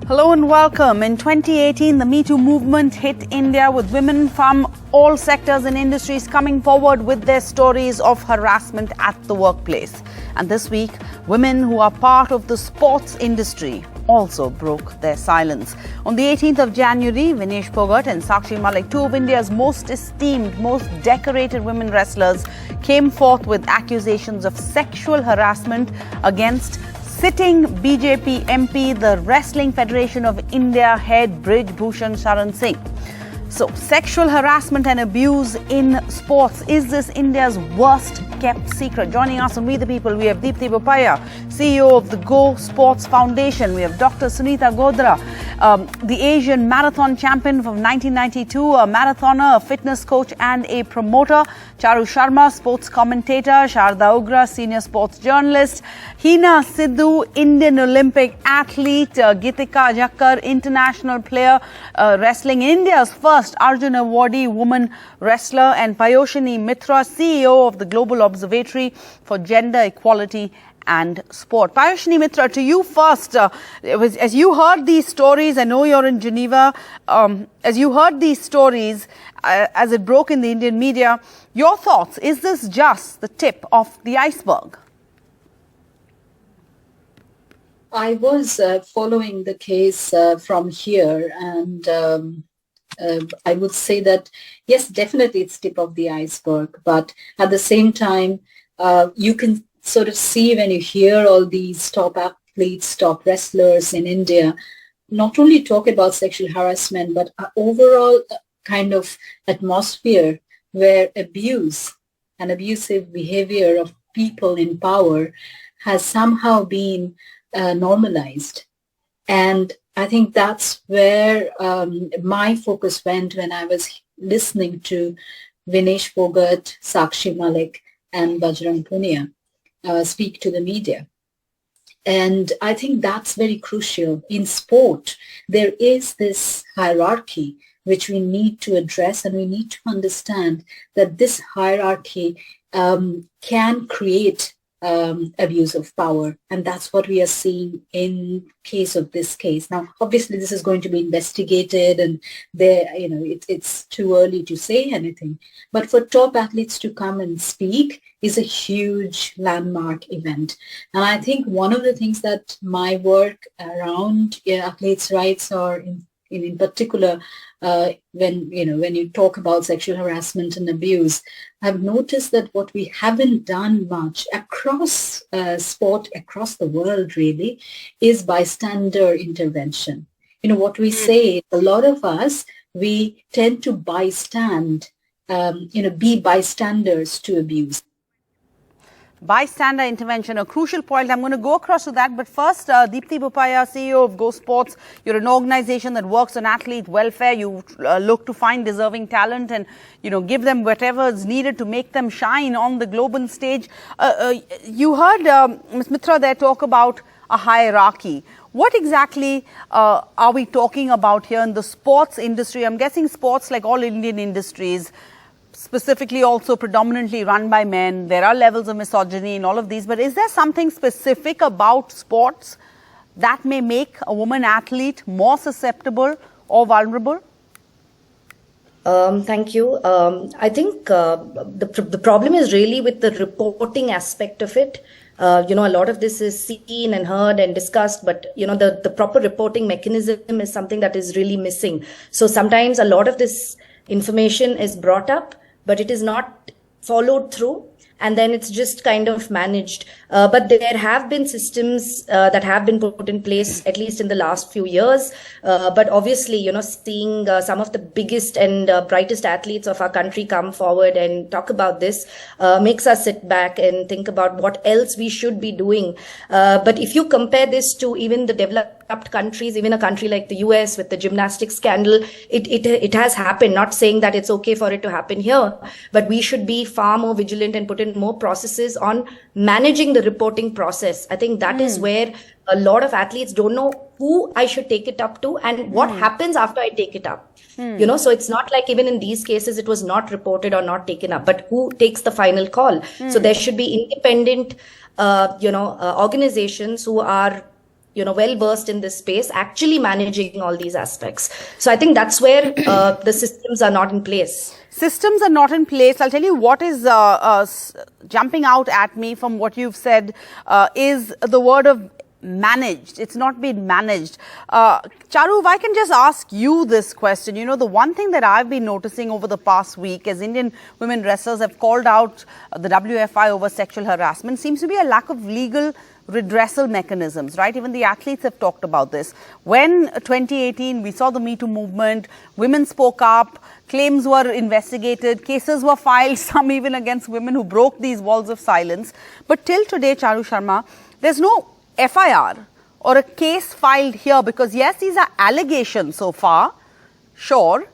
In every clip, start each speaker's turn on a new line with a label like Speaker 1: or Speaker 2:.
Speaker 1: Hello and welcome. In 2018, the Me Too movement hit India with women from all sectors and industries coming forward with their stories of harassment at the workplace. And this week, women who are part of the sports industry also broke their silence. On the 18th of January, Vinesh, Phogat and Sakshi, Malik, two of India's most esteemed, most decorated women wrestlers, came forth with accusations of sexual harassment against sitting BJP MP, the Wrestling Federation of India head Brij Bhushan Sharan Singh. So, sexual harassment and abuse in sports. Is this India's worst kept secret? Joining us on We the People, we have Deepti Bopaya, CEO of the Go Sports Foundation. We have Dr. Sunita Godra, the Asian marathon champion from 1992, a marathoner, a fitness coach and a promoter. Charu Sharma, sports commentator. Sharda Ugra, senior sports journalist. Hina Sidhu, Indian Olympic athlete. Gitika Jakkar, international player, wrestling India's first Arjun awardee woman wrestler, and Payoshini Mitra, CEO of the Global Observatory for Gender Equality and Sport. Payoshini Mitra, to you first. As you heard these stories, I know you're in Geneva, as you heard these stories as it broke in the Indian media, your thoughts, is this just the tip of the iceberg?
Speaker 2: I was following the case from here, and I would say that, yes, definitely it's tip of the iceberg, but at the same time, you can sort of see when you hear all these top athletes, top wrestlers in India, not only talk about sexual harassment, but overall kind of atmosphere where abuse and abusive behavior of people in power has somehow been normalized. And I think that's where my focus went when I was listening to Vinesh, Phogat, Sakshi, Malik and Bajrang Punia speak to the media. And I think that's very crucial. In sport, there is this hierarchy which we need to address, and we need to understand that this hierarchy can create abuse of power, and that's what we are seeing in case of this case. Now, obviously, this is going to be investigated, and there, it's too early to say anything. But for top athletes to come and speak is a huge landmark event, and I think one of the things that my work around athletes' rights, or in particular, when you talk about sexual harassment and abuse, I've noticed that what we haven't done much across sport, across the world really, is bystander intervention. What we say, a lot of us, we tend to bystand, be bystanders to abuse.
Speaker 1: Bystander intervention, a crucial point. I'm going to go across to that. But first, Deepti Bopaya, CEO of Go Sports. You're an organization that works on athlete welfare. You look to find deserving talent and, give them whatever is needed to make them shine on the global stage. You heard Ms. Mitra there talk about a hierarchy. What exactly are we talking about here in the sports industry? I'm guessing sports, like all Indian industries, specifically also predominantly run by men. There are levels of misogyny in all of these, but is there something specific about sports that may make a woman athlete more susceptible or vulnerable?
Speaker 3: Thank you. I think the problem is really with the reporting aspect of it. A lot of this is seen and heard and discussed, but, the proper reporting mechanism is something that is really missing. So sometimes a lot of this information is brought up, but it is not followed through, and then it's just kind of managed. But there have been systems that have been put in place, at least in the last few years. But obviously, seeing some of the biggest and brightest athletes of our country come forward and talk about this makes us sit back and think about what else we should be doing. But if you compare this to even the developed countries, even a country like the US with the gymnastics scandal, it has happened. Not saying that it's okay for it to happen here, but we should be far more vigilant and put in more processes on managing the reporting process. I think that is where a lot of athletes don't know who I should take it up to and what happens after I take it up. So it's not like even in these cases it was not reported or not taken up, but who takes the final call? So there should be independent, organizations who are well versed in this space, actually managing all these aspects. So I think that's where the systems are not in place.
Speaker 1: Systems are not in place. I'll tell you what is jumping out at me from what you've said is the word of managed. It's not been managed. Charu, if I can just ask you this question. The one thing that I've been noticing over the past week as Indian women wrestlers have called out the WFI over sexual harassment seems to be a lack of legal redressal mechanisms, right? Even the athletes have talked about this. When 2018, we saw the Me Too movement, women spoke up, claims were investigated, cases were filed, some even against women who broke these walls of silence. But till today, Charu Sharma, there's no FIR or a case filed here because yes, these are allegations so far, sure,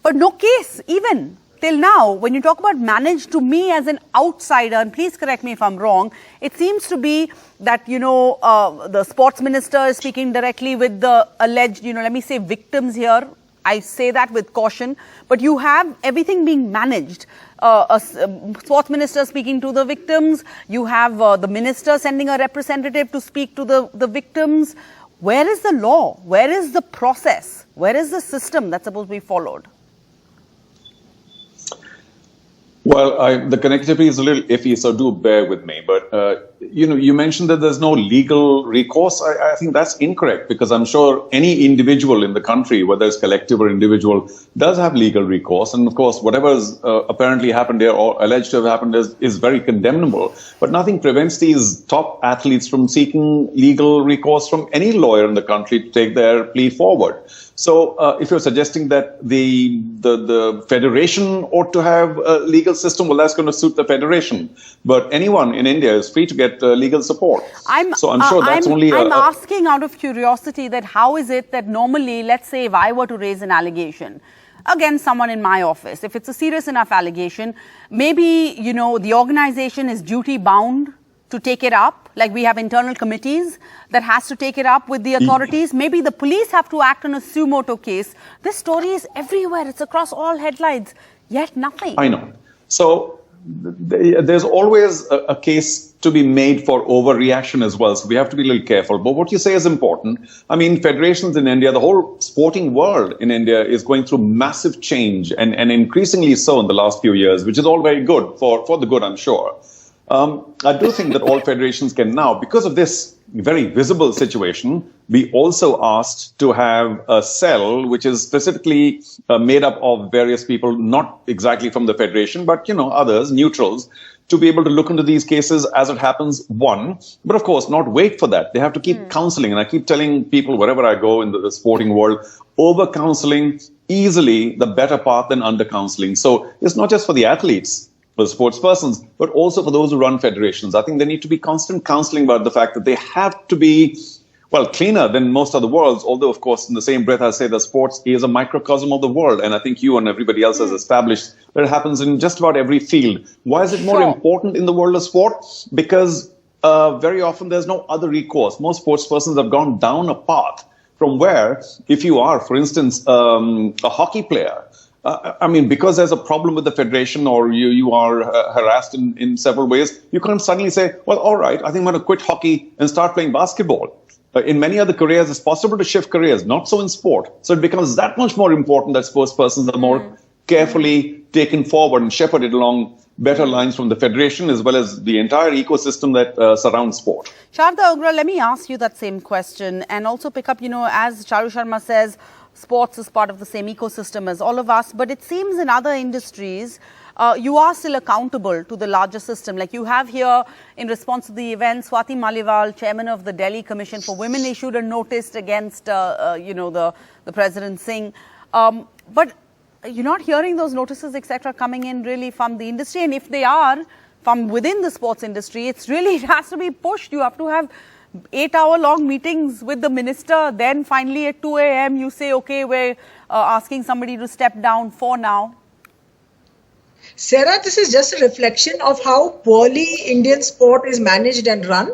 Speaker 1: but no case even till now. When you talk about managed, to me as an outsider, and please correct me if I'm wrong, it seems to be that, the sports minister is speaking directly with the alleged, let me say victims here. I say that with caution, but you have everything being managed. A sports minister speaking to the victims, you have the minister sending a representative to speak to the victims. Where is the law? Where is the process? Where is the system that's supposed to be followed?
Speaker 4: Well, the connectivity is a little iffy, so do bear with me. But, you mentioned that there's no legal recourse. I think that's incorrect because I'm sure any individual in the country, whether it's collective or individual, does have legal recourse. And of course, whatever's apparently happened there or alleged to have happened is very condemnable. But nothing prevents these top athletes from seeking legal recourse from any lawyer in the country to take their plea forward. So if you're suggesting that the federation ought to have a legal system, well, that's going to suit the federation. But anyone in India is free to get legal support. I'm sure that's I'm
Speaker 1: asking out of curiosity that how is it that normally, let's say if I were to raise an allegation against someone in my office, if it's a serious enough allegation, maybe, the organization is duty bound to take it up, like we have internal committees that has to take it up with the authorities. Maybe the police have to act on a suo motu case. This story is everywhere. It's across all headlines, yet nothing.
Speaker 4: I know. So there's always a case to be made for overreaction as well. So we have to be a little careful. But what you say is important. I mean, federations in India, the whole sporting world in India is going through massive change and increasingly so in the last few years, which is all very good for the good, I'm sure. I do think that all federations can now, because of this very visible situation, be also asked to have a cell which is specifically made up of various people, not exactly from the federation, but, others, neutrals, to be able to look into these cases as it happens, one. But of course, not wait for that. They have to keep counseling. And I keep telling people wherever I go in the sporting world, over-counseling, easily the better path than under-counseling. So it's not just for the athletes, for sports persons, but also for those who run federations. I think there need to be constant counseling about the fact that they have to be, cleaner than most other worlds. Although, of course, in the same breath, I say that sports is a microcosm of the world. And I think you and everybody else has established that it happens in just about every field. Why is it more important in the world of sport? Because very often there's no other recourse. Most sports persons have gone down a path from where, if you are, for instance, a hockey player, because there's a problem with the federation or you are harassed in several ways, you can't suddenly say, well, all right, I think I'm going to quit hockey and start playing basketball. In many other careers, it's possible to shift careers, not so in sport. So it becomes that much more important that sports persons are more carefully taken forward and shepherded along better lines from the federation as well as the entire ecosystem that surrounds sport.
Speaker 1: Sharda Ogra, let me ask you that same question and also pick up, as Charu Sharma says, sports is part of the same ecosystem as all of us, but it seems in other industries, you are still accountable to the larger system. Like you have here, in response to the event, Swati Maliwal, chairman of the Delhi Commission for Women, issued a notice against, the President Singh. But you're not hearing those notices, etc., coming in really from the industry. And if they are from within the sports industry, it has to be pushed. You have to have 8-hour-long meetings with the minister. Then finally at 2 a.m. you say, okay, we're asking somebody to step down for now.
Speaker 5: Sarah, this is just a reflection of how poorly Indian sport is managed and run.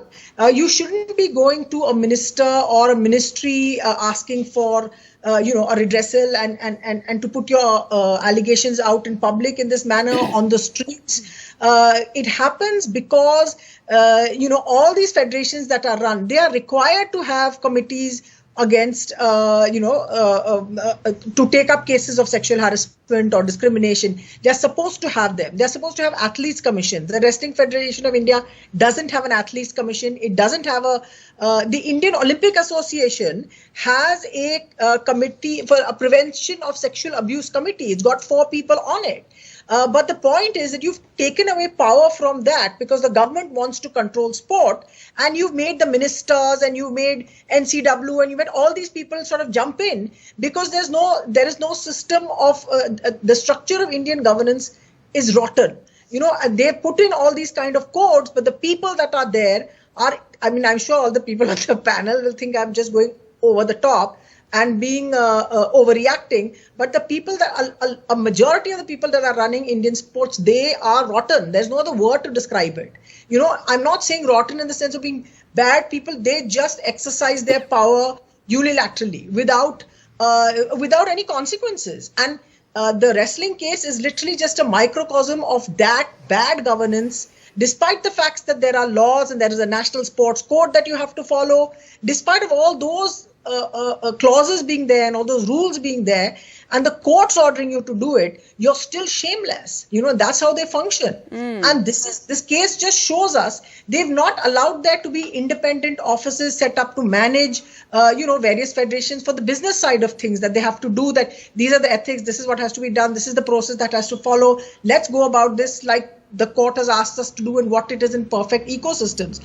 Speaker 5: You shouldn't be going to a minister or a ministry asking for a redressal and to put your allegations out in public in this manner on the streets. It happens because all these federations that are run, they are required to have committees against, to take up cases of sexual harassment or discrimination. They're supposed to have them. They're supposed to have athletes commission. The Wrestling Federation of India doesn't have an athletes commission. It doesn't have the Indian Olympic Association has a committee for a prevention of sexual abuse committee. It's got 4 people on it. But the point is that you've taken away power from that because the government wants to control sport, and you've made the ministers and you've made NCW and you made all these people sort of jump in because there is no system of the structure of Indian governance is rotten. They put in all these kind of codes, but the people that are there are, I'm sure all the people on the panel will think I'm just going over the top and being overreacting, but the people that a majority of the people that are running Indian sports, they are rotten. There's no other word to describe it. I'm not saying rotten in the sense of being bad people. They just exercise their power unilaterally without any consequences. And the wrestling case is literally just a microcosm of that bad governance. Despite the facts that there are laws and there is a national sports code that you have to follow, despite of all those clauses being there and all those rules being there, and the courts ordering you to do it, you're still shameless. That's how they function. And this case just shows us they've not allowed there to be independent offices set up to manage, various federations for the business side of things that they have to do. That these are the ethics. This is what has to be done. This is the process that has to follow. Let's go about this like the court has asked us to do and what it is in perfect ecosystems.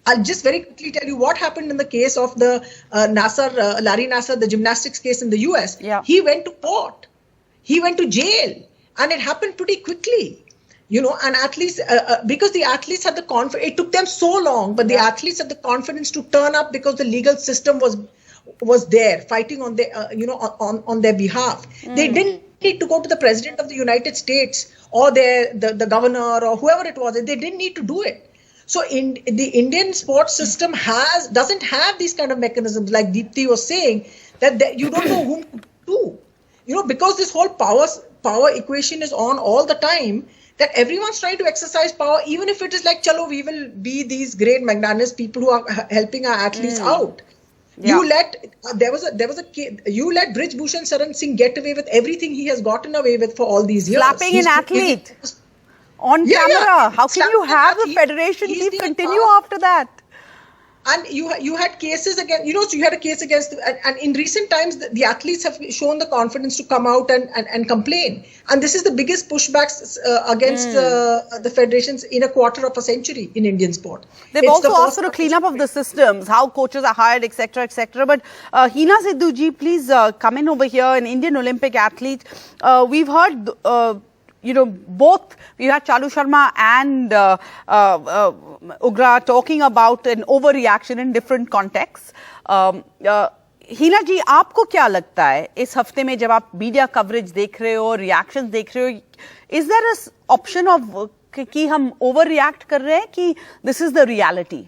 Speaker 5: I'll just very quickly tell you what happened in the case of the Larry Nassar, the gymnastics case in the US.
Speaker 1: Yeah.
Speaker 5: He went to court. He went to jail. And it happened pretty quickly. And athletes, because the athletes had the confidence, it took them so long, but the athletes had the confidence to turn up because the legal system was there fighting on their, on their behalf. They didn't need to go to the president of the United States or the governor or whoever it was. They didn't need to do it. So the Indian sports system doesn't have these kind of mechanisms, like Deepthi was saying, that you don't know whom to do. Because this whole power equation is on all the time, that everyone's trying to exercise power, even if it is like, chalo, we will be these great magnanimous people who are helping our athletes out. Yeah. You let Brij Bhushan Sharan Singh get away with everything he has gotten away with for all these years.
Speaker 1: Slapping an athlete on camera. Yeah. How can you have a federation chief continue after that?
Speaker 5: And you had cases against, you had a case against, and in recent times, the athletes have shown the confidence to come out and complain. And this is the biggest pushbacks against the federations in a quarter of a century in Indian sport.
Speaker 1: They've also asked for a cleanup of the systems, how coaches are hired, etc., etc. But Hina Sidhu-ji, please come in over here, an Indian Olympic athlete. We've heard... both, we had Chalu Sharma and Ugra talking about an overreaction in different contexts. Hina ji, आपको क्या लगता है इस हफ्ते में जब आप media coverage देख रहे हो, रिएक्शंस देख रहे हो, is there an option of कि हम overreact कर रहे हैं कि this is the reality?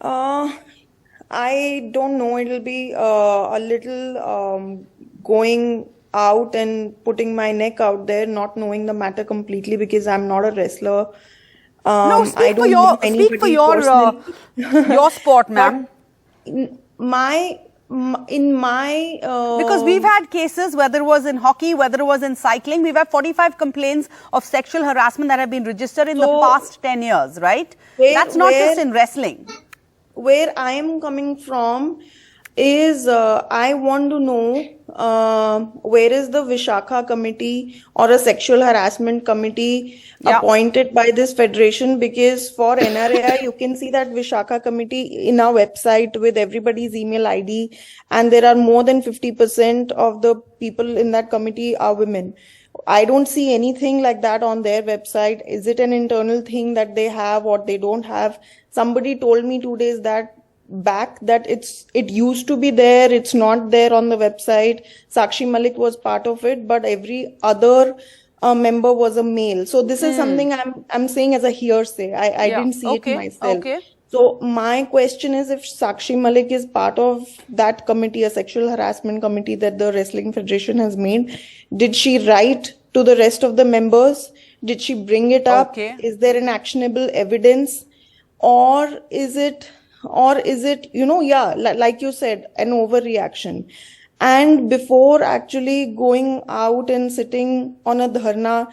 Speaker 6: I don't know. It will be a little going out and putting my neck out there, not knowing the matter completely because I'm not a wrestler.
Speaker 1: No, speak for your sport, ma'am. Because we've had cases, whether it was in hockey, whether it was in cycling, we've had 45 complaints of sexual harassment that have been registered in the past 10 years, right? That's not just in wrestling.
Speaker 6: Where I am coming from is I want to know where is the Vishakha committee or a sexual harassment committee appointed by this federation, because for NRAI you can see that Vishakha committee in our website with everybody's email ID, and there are more than 50% of the people in that committee are women. I don't see anything like that on their website. Is it an internal thing that they have or they don't have? Somebody told me 2 days that back that it used to be there, it's not there on the website. Sakshi Malik was part of it, but every other member was a male. So this is something I'm saying as a hearsay. I didn't see it myself.
Speaker 1: Okay.
Speaker 6: So my question is, if Sakshi Malik is part of that committee, a sexual harassment committee that the Wrestling Federation has made, did she write to the rest of the members? Did she bring it up?
Speaker 1: Okay.
Speaker 6: Is there an actionable evidence? Or is it, like you said, an overreaction? And before actually going out and sitting on a dharna,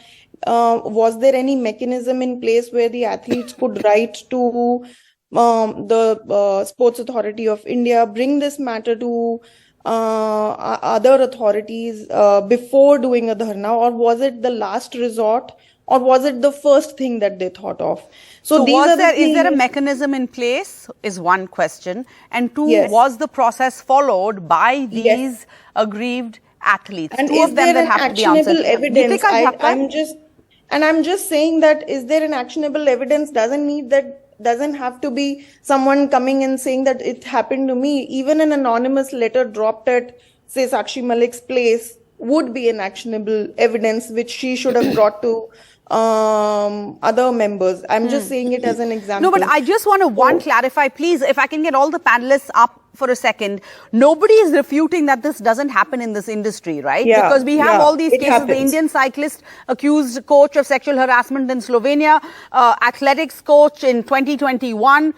Speaker 6: was there any mechanism in place where the athletes could write to the Sports Authority of India, bring this matter to other authorities before doing a dharna? Or was it the last resort? Or was it the first thing that they thought of?
Speaker 1: So is there a mechanism in place is one question. And two, was the process followed by these aggrieved athletes?
Speaker 6: And
Speaker 1: two of them that have to be answered.
Speaker 6: Evidence? I'm just saying that, is there an actionable evidence? Doesn't have to be someone coming and saying that it happened to me. Even an anonymous letter dropped at, say, Sakshi Malik's place would be an actionable evidence which she should have brought to other members. I'm just saying it as an example.
Speaker 1: No, but I just want to clarify, please, if I can get all the panelists up for a second. Nobody is refuting that this doesn't happen in this industry, right?
Speaker 6: Yeah,
Speaker 1: because we have all these cases.
Speaker 6: Happens.
Speaker 1: The Indian cyclist accused coach of sexual harassment in Slovenia, athletics coach in 2021,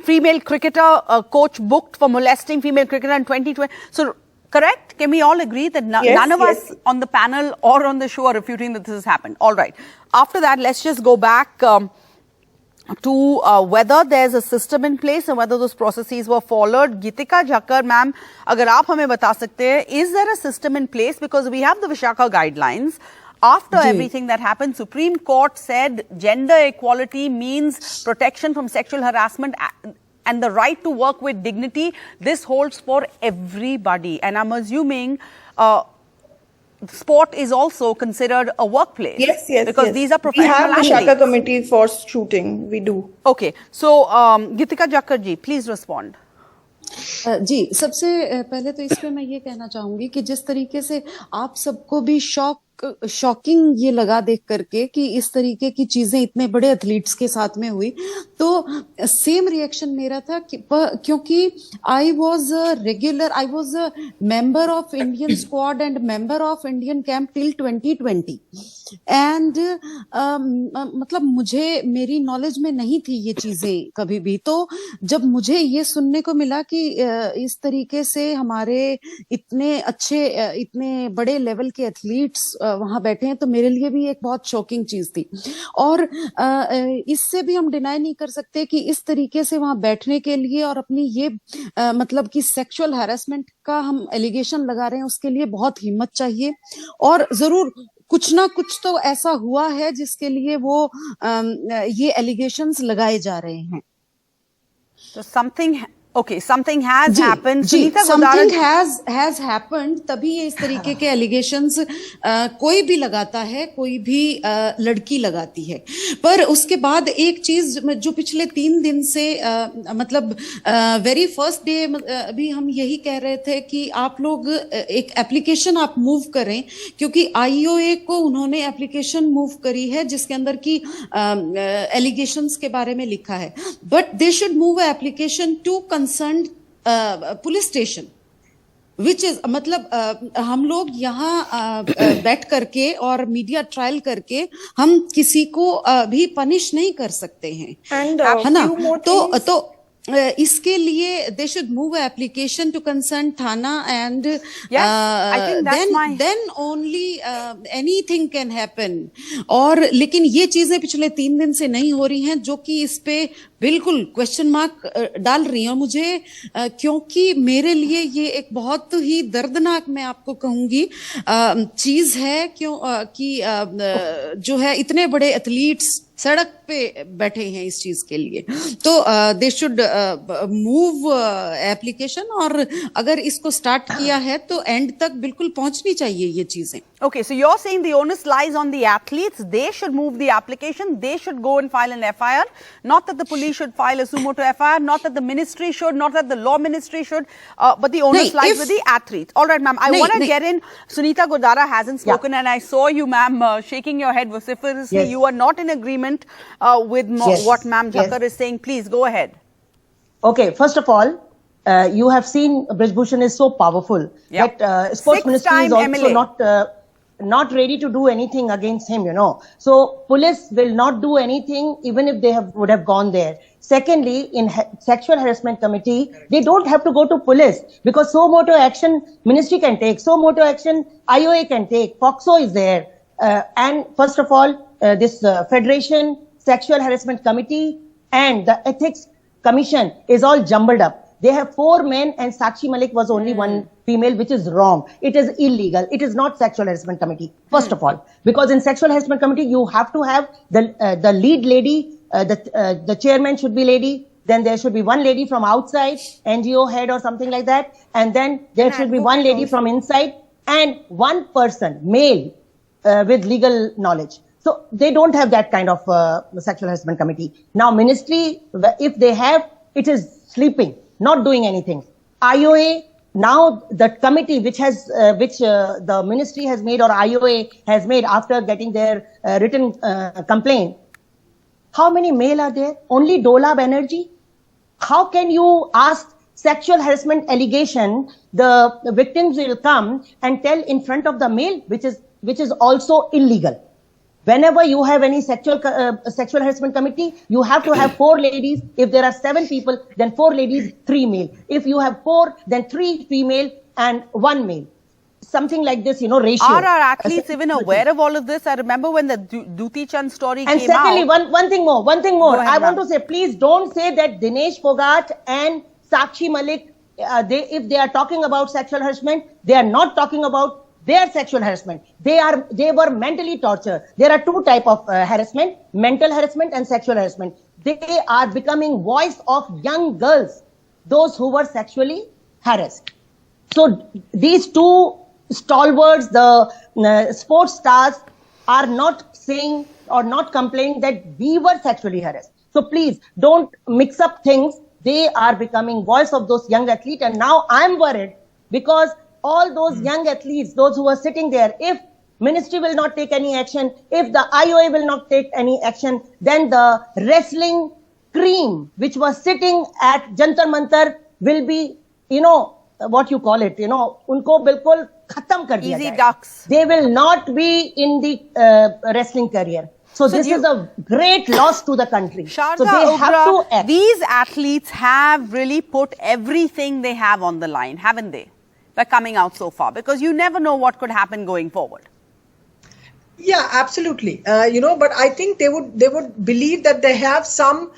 Speaker 1: female cricketer, coach booked for molesting female cricketer in 2020. So, correct? Can we all agree that none of us on the panel or on the show are refuting that this has happened? All right. After that, let's just go back to whether there's a system in place and whether those processes were followed. Gitika Jakkar, ma'am, agar aap hame bata sakte hain, is there a system in place? Because we have the Vishakha guidelines. After everything that happened, Supreme Court said gender equality means protection from sexual harassment and the right to work with dignity. This holds for everybody. And I'm assuming sport is also considered a workplace.
Speaker 6: Yes.
Speaker 1: Because these are professional athletes.
Speaker 6: We have Vishakha committee for shooting. We do.
Speaker 1: Okay. So, Gitika Jakkar ji, please respond.
Speaker 7: जी, सबसे पहले तो इस पे मैं ये कहना चाहूंगी कि जिस तरीके से आप सबको भी शॉकिंग ये लगा देख करके कि इस तरीके की चीजें इतने बड़े एथलीट्स के साथ में हुई, तो सेम रिएक्शन मेरा था क्योंकि I was a member of Indian squad and member of Indian camp till 2020 and मतलब मेरी नॉलेज में नहीं थी ये चीजें कभी भी। तो जब मुझे ये सुनने को मिला कि इस तरीके से हमारे इतने अच्छे इतने बड़े लेवल के एथलीट्स वहां बैठे हैं, तो मेरे लिए भी एक बहुत शॉकिंग चीज थी। और इससे भी हम डिनाई नहीं कर सकते कि इस तरीके से वहां बैठने के लिए और अपनी ये मतलब कि सेक्सुअल हैरेसमेंट का हम एलिगेशन लगा रहे हैं, उसके लिए बहुत हिम्मत चाहिए। और जरूर कुछ ना कुछ तो ऐसा हुआ है जिसके लिए वो ये एलिगेशंस लगाए जा रहे हैं।
Speaker 1: So something has happened.
Speaker 7: Something has happened. तभी ये इस तरीके के एलिगेशंस कोई भी लगाता है, कोई भी लड़की लगाती है। पर उसके बाद एक चीज जो पिछले 3 दिन से मतलब वेरी फर्स्ट डे भी हम यही कह रहे थे कि आप लोग एक एप्लीकेशन आप मूव करें, क्योंकि IOA को उन्होंने एप्लीकेशन मूव करी है जिसके अंदर की एलिगेशंस के बारे में लिखा है, but they should move application to concerned police station, which is मतलब हम लोग यहाँ बैठ करके और मीडिया ट्रायल करके हम किसी को भी पनिश नहीं कर सकते हैं, है ना? तो इसके लिए they should move application to concern थाना and then only anything can happen. और लेकिन ये चीजें पिछले 3 दिन से नहीं हो रही हैं, जो कि इस पे बिल्कुल क्वेश्चन मार्क डाल रही है। मुझे क्योंकि मेरे लिए ये एक बहुत ही दर्दनाक, मैं आपको कहूंगी, चीज है कि जो है इतने बड़े एथलीट्स सड़क पे बैठे हैं इस चीज के लिए। तो दे शुड मूव एप्लीकेशन, और अगर इसको स्टार्ट किया है तो एंड तक बिल्कुल पहुंचनी चाहिए ये चीजें।
Speaker 1: Okay, so you're saying the onus lies on the athletes. They should move the application. They should go and file an FIR. Not that the police should file a suo motu FIR. Not that the ministry should. Not that the law ministry should. But the onus lies with the athletes. All right, ma'am. I want to get in. Sunita Gurdara hasn't spoken, and I saw you, ma'am, shaking your head vociferously.
Speaker 8: Yes.
Speaker 1: You are not in agreement with what ma'am Jantar is saying. Please go ahead.
Speaker 8: Okay, first of all, you have seen Brij Bhushan is so powerful that sports ministry is also not ready to do anything against him, So police will not do anything even if they would have gone there. Secondly, in sexual harassment committee, they don't have to go to police because suo motu action ministry can take, suo motu action IOA can take, FOXO is there. And first of all, this Federation Sexual Harassment Committee and the Ethics Commission is all jumbled up. They have 4 men and Sakshi Malik was only 1 female, which is wrong. It is illegal. It is not sexual harassment committee, first of all. Because in sexual harassment committee, you have to have the lead lady, the chairman should be lady, then there should be 1 lady from outside, NGO head or something like that, and then there should be 1 lady from inside and 1 person, male, with legal knowledge. So they don't have that kind of sexual harassment committee. Now ministry, if they have, it is sleeping, not doing anything. IOA, now the committee which the ministry has made or IOA has made after getting their written complaint, how many male are there? Only Dola Banerjee? How can you ask sexual harassment allegation, the victims will come and tell in front of the male, which is also illegal. Whenever you have any sexual harassment committee, you have to have 4 ladies. If there are 7 people, then 4 ladies, 3 male. If you have 4, then 3 female and 1 male. Something like this, ratio.
Speaker 1: Are our athletes even aware of all of this? I remember when the Duti Chand story came out.
Speaker 8: And secondly, one thing more. I want to say, please don't say that Dinesh Phogat and Sakshi Malik, if they are talking about sexual harassment, they are not talking about their sexual harassment. They were mentally tortured. There are 2 types of harassment, mental harassment and sexual harassment. They are becoming voice of young girls, those who were sexually harassed. So these 2 stalwarts, the sports stars, are not saying or not complaining that we were sexually harassed. So please don't mix up things. They are becoming voice of those young athletes. And now I'm worried because all those young athletes, those who are sitting there, if ministry will not take any action, if the IOA will not take any action, then the wrestling cream, which was sitting at Jantar Mantar, will be, what you call it, unko bilkul khatam kar diya
Speaker 1: easy
Speaker 8: jayega.
Speaker 1: ducks.
Speaker 8: They will not be in the wrestling career. So this is a great loss to the country.
Speaker 1: Sharda,
Speaker 8: so they have to act.
Speaker 1: These athletes have really put everything they have on the line, haven't they? By coming out so far, because you never know what could happen going forward.
Speaker 5: Yeah, absolutely. But I think they would believe that they have some.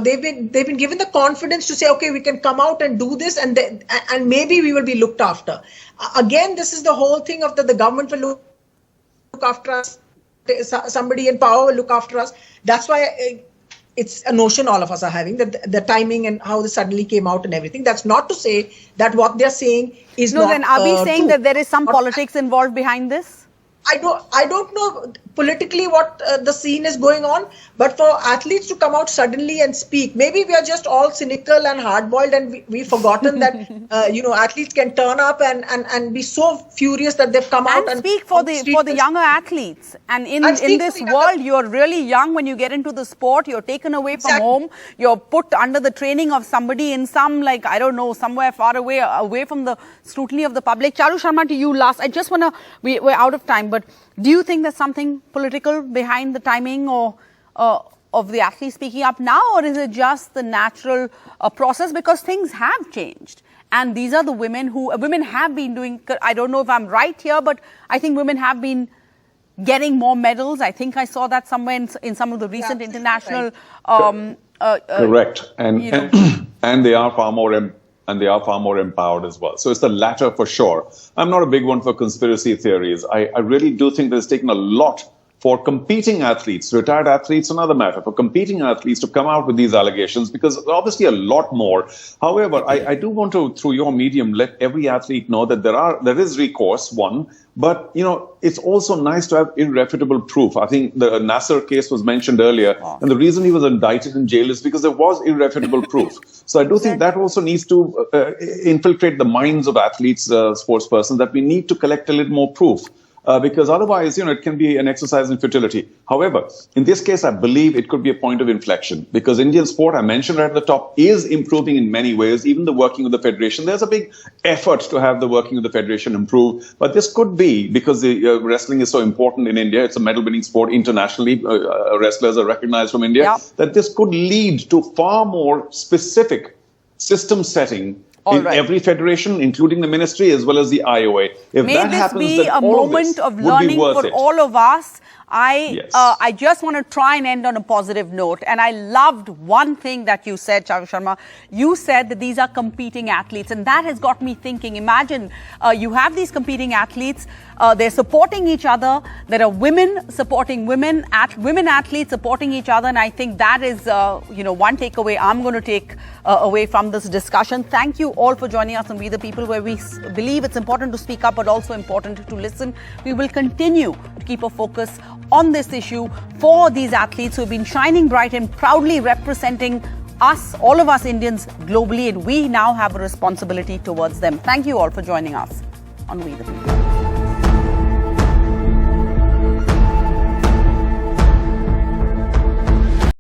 Speaker 5: They've been given the confidence to say, okay, we can come out and do this, and maybe we will be looked after. Again, this is the whole thing of that the government will look after us. Somebody in power will look after us. That's why. It's a notion all of us are having, that the timing and how this suddenly came out and everything. That's not to say that what they're saying is not true.
Speaker 1: No, then are we saying that there is some politics involved behind this?
Speaker 5: I don't know politically what the scene is going on, but for athletes to come out suddenly and speak, maybe we are just all cynical and hard-boiled and we've forgotten that athletes can turn up and be so furious that they've come out and
Speaker 1: speak for the younger athletes. And in this world, you're really young when you get into the sport. You're taken away from home. You're put under the training of somebody in some, I don't know, somewhere far away from the scrutiny of the public. Charu Sharma, to you last. I just want to, we're out of time, but do you think there's something political behind the timing or of the athletes speaking up now, or is it just the natural process because things have changed? And these are the women have been doing, I don't know if I'm right here, but I think women have been getting more medals. I think I saw that somewhere in some of the recent international.
Speaker 4: Correct. And they are far more empowered as well. So it's the latter for sure. I'm not a big one for conspiracy theories. I really do think that it's taken a lot for competing athletes, retired athletes, another matter, for competing athletes to come out with these allegations, because obviously a lot more. However, I do want to, through your medium, let every athlete know that there is recourse, one, but, it's also nice to have irrefutable proof. I think the Nasser case was mentioned earlier, and the reason he was indicted in jail is because there was irrefutable proof. So I do think that also needs to infiltrate the minds of athletes, sports persons, that we need to collect a little more proof. Because otherwise, it can be an exercise in futility. However, in this case, I believe it could be a point of inflection, because Indian sport, I mentioned right at the top, is improving in many ways, even the working of the federation. There's a big effort to have the working of the federation improve. But this could be, because the wrestling is so important in India, it's a medal-winning sport internationally, wrestlers are recognized from India, that this could lead to far more specific system setting in every federation, including the ministry as well as the IOA. If
Speaker 1: May
Speaker 4: that
Speaker 1: this
Speaker 4: happens,
Speaker 1: be
Speaker 4: then
Speaker 1: a
Speaker 4: all
Speaker 1: moment
Speaker 4: of
Speaker 1: of
Speaker 4: this would
Speaker 1: learning
Speaker 4: be worth
Speaker 1: for
Speaker 4: it.
Speaker 1: all of us.
Speaker 4: Yes.
Speaker 1: I just want to try and end on a positive note. And I loved one thing that you said, Chavi Sharma. You said that these are competing athletes. And that has got me thinking. Imagine you have these competing athletes. They're supporting each other. There are women supporting women, women athletes supporting each other. And I think that is, one takeaway I'm going to take away from this discussion. Thank you all for joining us on We the People, where we believe it's important to speak up, but also important to listen. We will continue to keep a focus on this issue for these athletes who have been shining bright and proudly representing us, all of us Indians globally, and we now have a responsibility towards them. Thank you all for joining us on We the People.